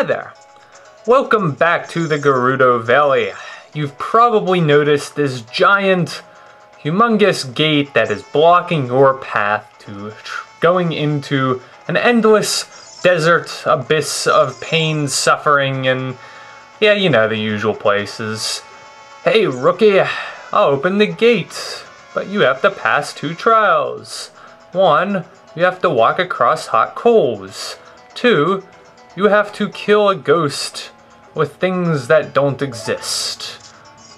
there! Welcome back to the Gerudo Valley. You've probably noticed this giant, humongous gate that is blocking your path to going into an endless desert abyss of pain, suffering, and yeah, you know, the usual places. Hey, rookie, I'll open the gate, but you have to pass 2 trials. 1, you have to walk across hot coals. 2, you have to kill a ghost with things that don't exist.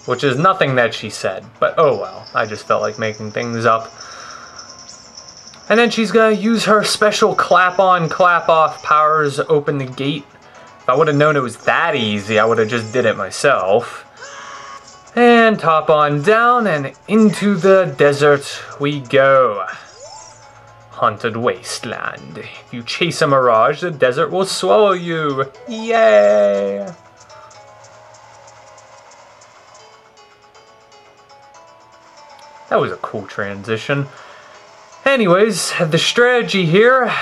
Which is nothing that she said, but oh well, I just felt like making things up. And then she's gonna use her special clap-on, clap-off powers to open the gate. If I would have known it was that easy, I would have just did it myself. And top on down and into the desert we go. Haunted Wasteland. If you chase a mirage, the desert will swallow you. Yay! That was a cool transition. Anyways, the strategy here,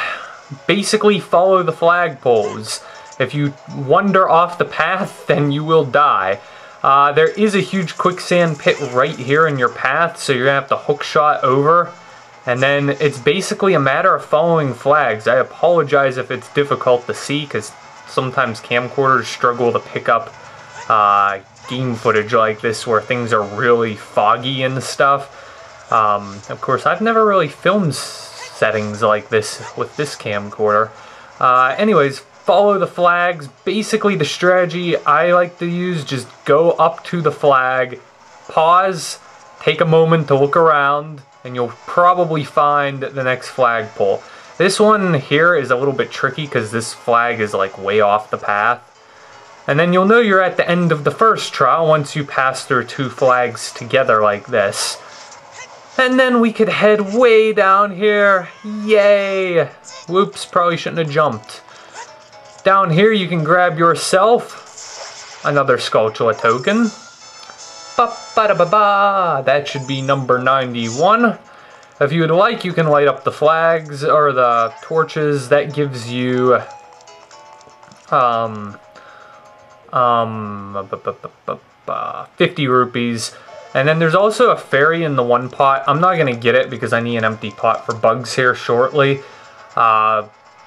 basically follow the flagpoles. If you wander off the path, then you will die. There is a huge quicksand pit right here in your path, so you're gonna have to hookshot over. And then it's basically a matter of following flags. I apologize if it's difficult to see, because sometimes camcorders struggle to pick up game footage like this where things are really foggy and stuff. Of course, I've never really filmed settings like this with this camcorder. Anyways, follow the flags. Basically, the strategy I like to use, just go up to the flag, pause, take a moment to look around, and you'll probably find the next flagpole. This one here is a little bit tricky because this flag is like way off the path. And then you'll know you're at the end of the first trial once you pass through 2 flags together like this. And then we could head way down here. Yay! Whoops, probably shouldn't have jumped. Down here you can grab yourself another Skultula token. Ba-ba-da-ba-ba! That should be number 91. If you would like, you can light up the flags or the torches. That gives you 50 rupees. And then there's also a fairy in the one pot. I'm not going to get it because I need an empty pot for bugs here shortly.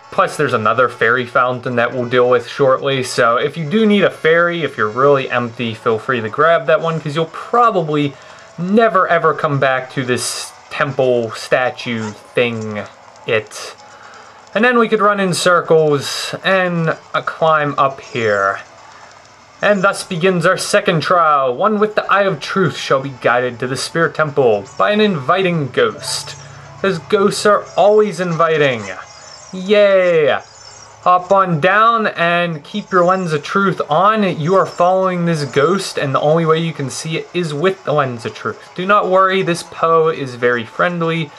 Plus there's another fairy fountain that we'll deal with shortly. So if you do need a fairy, if you're really empty, feel free to grab that one because you'll probably never ever come back to this temple statue thing. And then we could run in circles and climb up here. And thus begins our second trial. One with the Eye of Truth shall be guided to the Spirit Temple by an inviting ghost. Because ghosts are always inviting. Yay! Hop on down and keep your Lens of Truth on. You are following this ghost and the only way you can see it is with the Lens of Truth. Do not worry, this Poe is very friendly.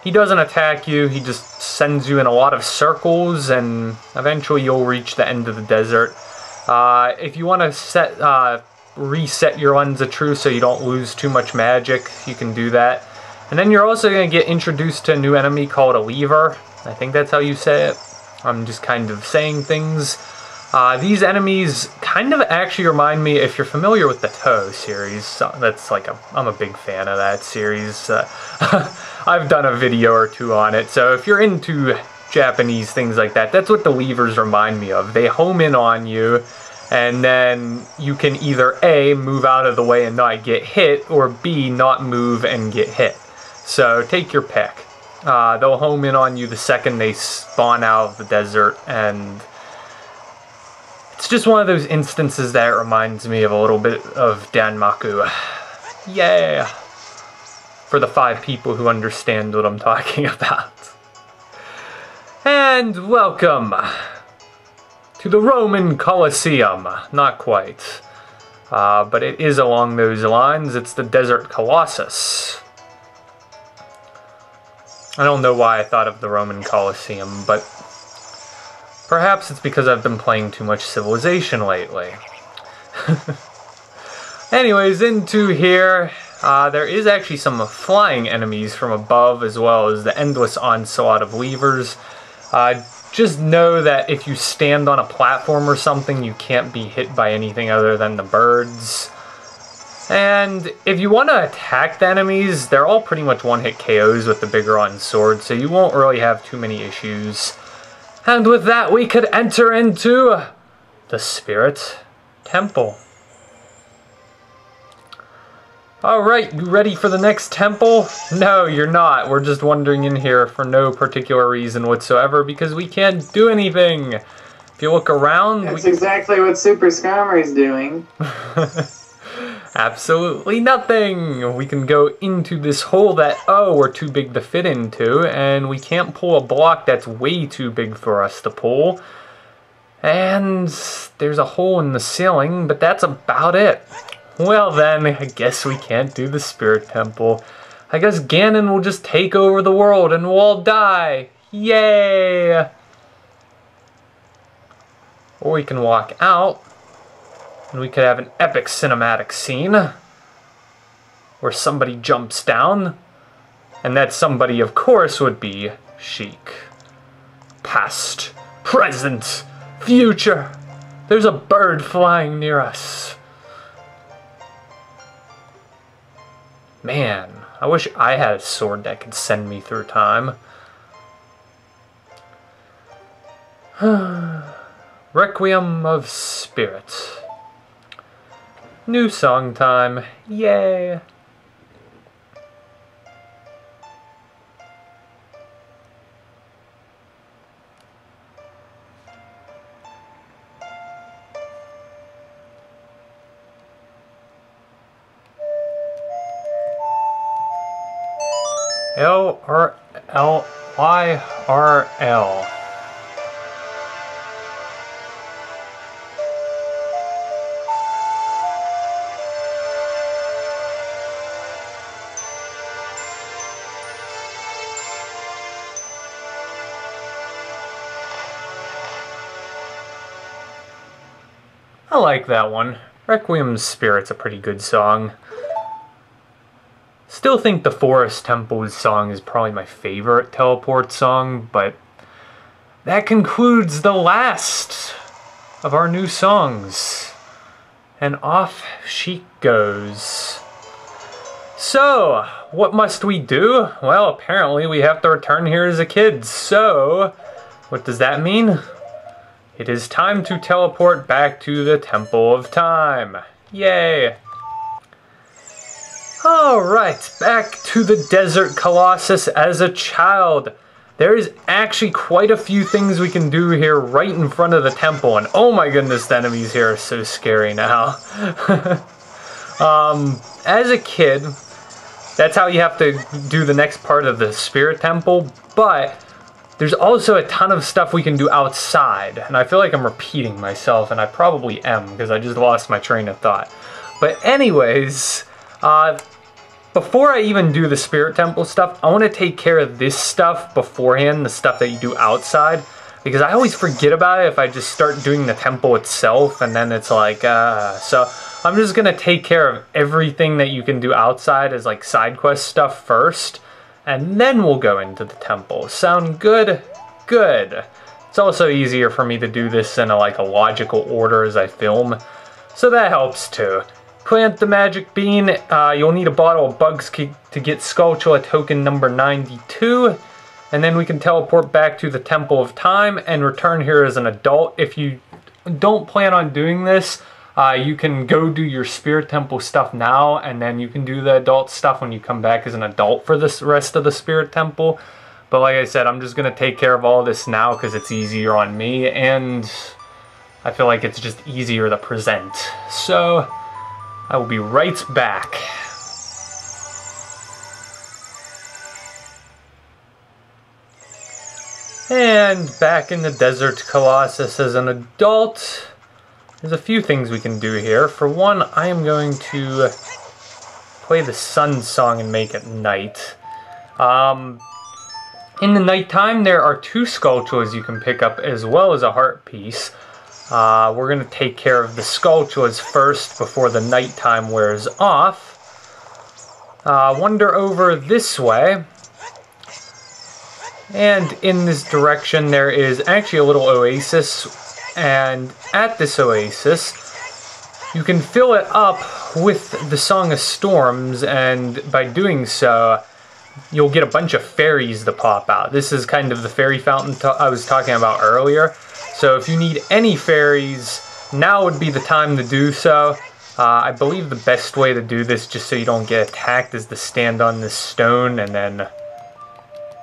He doesn't attack you, he just sends you in a lot of circles and eventually you'll reach the end of the desert. If you want to reset your Lens of Truth so you don't lose too much magic, you can do that. And then you're also going to get introduced to a new enemy called a lever. I think that's how you say it. I'm just kind of saying things. These enemies kind of actually remind me, if you're familiar with the Toe series, that's like I'm a big fan of that series. I've done a video or 2 on it, so if you're into Japanese things like that, that's what the levers remind me of. They home in on you, and then you can either A, move out of the way and not get hit, or B, not move and get hit. So take your pick. They'll home in on you the second they spawn out of the desert, and it's just one of those instances that reminds me of a little bit of Danmaku. Yeah! For the 5 people who understand what I'm talking about. And welcome to the Roman Colosseum. Not quite. But it is along those lines. It's the Desert Colossus. I don't know why I thought of the Roman Colosseum, but perhaps it's because I've been playing too much Civilization lately. Anyways, into here, there is actually some flying enemies from above, as well as the endless onslaught of levers. just know that if you stand on a platform or something, you can't be hit by anything other than the birds. And if you want to attack the enemies, they're all pretty much one-hit KOs with the Biggoron sword, so you won't really have too many issues. And with that, we could enter into the Spirit Temple. Alright, you ready for the next temple? No, you're not. We're just wandering in here for no particular reason whatsoever because we can't do anything. If you look around... That's exactly what Super Skarmory's doing. Absolutely nothing! We can go into this hole that, oh, we're too big to fit into, and we can't pull a block that's way too big for us to pull. And there's a hole in the ceiling, but that's about it. Well then, I guess we can't do the Spirit Temple. I guess Ganon will just take over the world and we'll all die. Yay! Or we can walk out, and we could have an epic cinematic scene where somebody jumps down, and that somebody, of course, would be Sheik. Past, present, future. There's a bird flying near us. Man, I wish I had a sword that could send me through time. Requiem of Spirit. New song time. Yay! L-R-L-Y-R-L. I like that one. Requiem of Spirit's a pretty good song. Still think the Forest Temple's song is probably my favorite teleport song, but that concludes the last of our new songs. And off she goes. So, what must we do? Well, apparently we have to return here as a kid. So, what does that mean? It is time to teleport back to the Temple of Time. Yay! Alright, back to the Desert Colossus as a child. There is actually quite a few things we can do here right in front of the temple, and oh my goodness, the enemies here are so scary now. As a kid, that's how you have to do the next part of the Spirit Temple, but there's also a ton of stuff we can do outside, and I feel like I'm repeating myself, and I probably am, because I just lost my train of thought. But anyways, before I even do the Spirit Temple stuff, I want to take care of this stuff beforehand, the stuff that you do outside, because I always forget about it if I just start doing the temple itself, and then it's like, so I'm just going to take care of everything that you can do outside as like side quest stuff first, and then we'll go into the temple. Sound good? Good. It's also easier for me to do this in a logical order as I film, so that helps too. Plant the magic bean. You'll need a bottle of Bugs to get Skultula token number 92, and then we can teleport back to the Temple of Time and return here as an adult. If you don't plan on doing this, you can go do your Spirit Temple stuff now, and then you can do the adult stuff when you come back as an adult for the rest of the Spirit Temple. But like I said, I'm just going to take care of all this now because it's easier on me, and I feel like it's just easier to present. So I will be right back. And back in the Desert Colossus as an adult. There's a few things we can do here. For one, I am going to play the sun song and make it night. In the nighttime, there are 2 Skultulas you can pick up as well as a heart piece. We're going to take care of the Skultulas first before the nighttime wears off. Wander over this way. And in this direction there is actually a little oasis, and at this oasis you can fill it up with the Song of Storms, and by doing so you'll get a bunch of fairies to pop out. This is kind of the fairy fountain I was talking about earlier. So if you need any fairies, now would be the time to do so. I believe the best way to do this, just so you don't get attacked, is to stand on this stone and then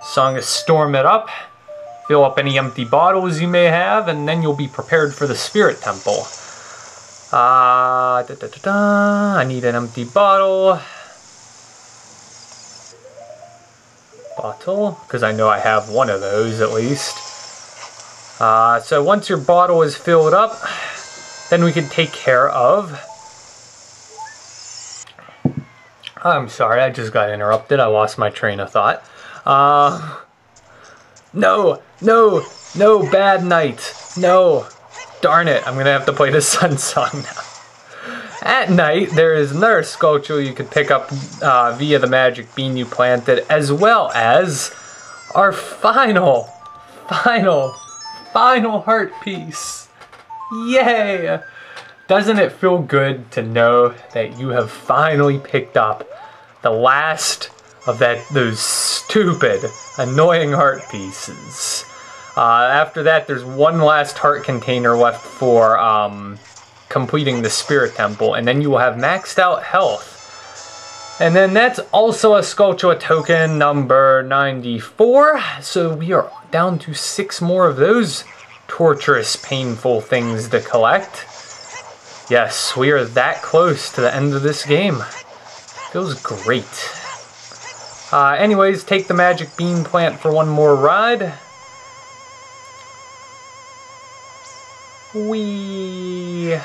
Song of Storm it up. Fill up any empty bottles you may have, and then you'll be prepared for the Spirit Temple. I need an empty bottle. Because I know I have one of those at least. So once your bottle is filled up, then we can take care of... I'm sorry, I just got interrupted. I lost my train of thought. No, bad night. No, darn it, I'm gonna have to play the Sun Song now. At night, there is another Skultula you can pick up via the magic bean you planted, as well as our final heart piece. Yay! Doesn't it feel good to know that you have finally picked up the last of those stupid, annoying heart pieces? After that, there's one last heart container left for completing the Spirit Temple, and then you will have maxed out health. And then that's also a Skultula token number 94, so we are down to 6 more of those torturous, painful things to collect. Yes, we are that close to the end of this game. Feels great. Anyways, take the magic bean plant for one more ride. Whee!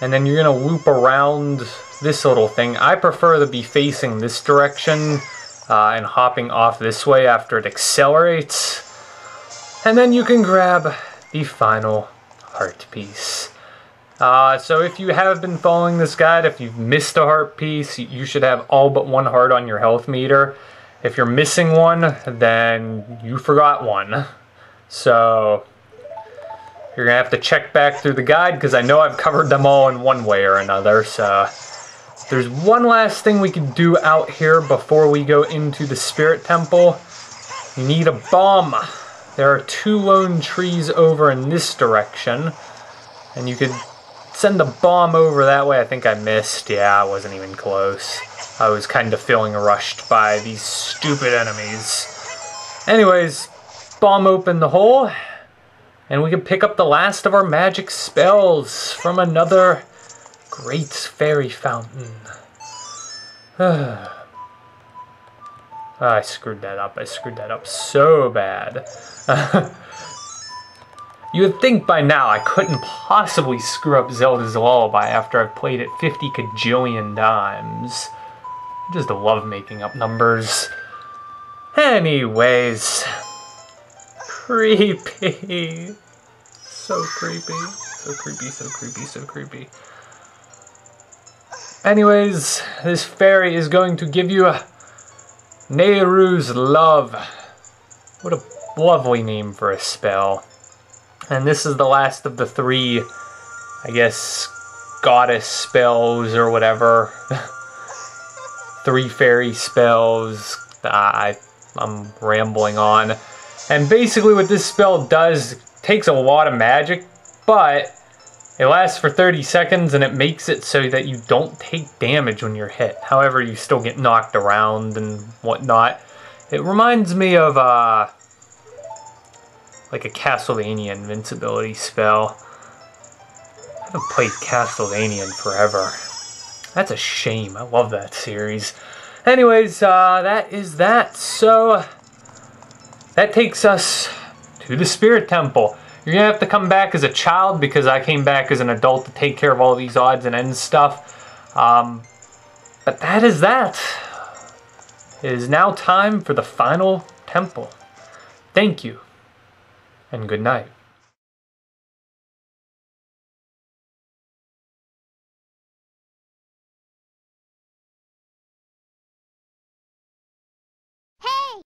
And then you're gonna loop around this little thing. I prefer to be facing this direction and hopping off this way after it accelerates. And then you can grab the final heart piece. So if you have been following this guide, if you've missed a heart piece, you should have all but one heart on your health meter. If you're missing one, then you forgot one. So you're gonna have to check back through the guide, because I know I've covered them all in one way or another. So there's one last thing we can do out here before we go into the Spirit Temple. You need a bomb. There are 2 lone trees over in this direction, and you could send a bomb over that way. I think I missed. Yeah, I wasn't even close. I was kind of feeling rushed by these stupid enemies. Anyways, bomb open the hole, and we can pick up the last of our magic spells from another great fairy fountain. I screwed that up. I screwed that up so bad. You would think by now I couldn't possibly screw up Zelda's Lullaby after I've played it 50 kajillion times. I just love making up numbers. Anyways. Creepy. So creepy. So creepy, so creepy, so creepy. Anyways, this fairy is going to give you a Nehru's Love. What a lovely name for a spell. And this is the last of the 3, I guess, goddess spells or whatever. 3 fairy spells. I'm rambling on. And basically what this spell does, takes a lot of magic, but it lasts for 30 seconds and it makes it so that you don't take damage when you're hit. However, you still get knocked around and whatnot. It reminds me of like a Castlevania invincibility spell. I haven't played Castlevania in forever. That's a shame. I love that series. Anyways, that is that. So that takes us to the Spirit Temple. You're gonna have to come back as a child, because I came back as an adult to take care of all these odds and ends stuff. But that is that. It is now time for the final temple. Thank you, and good night.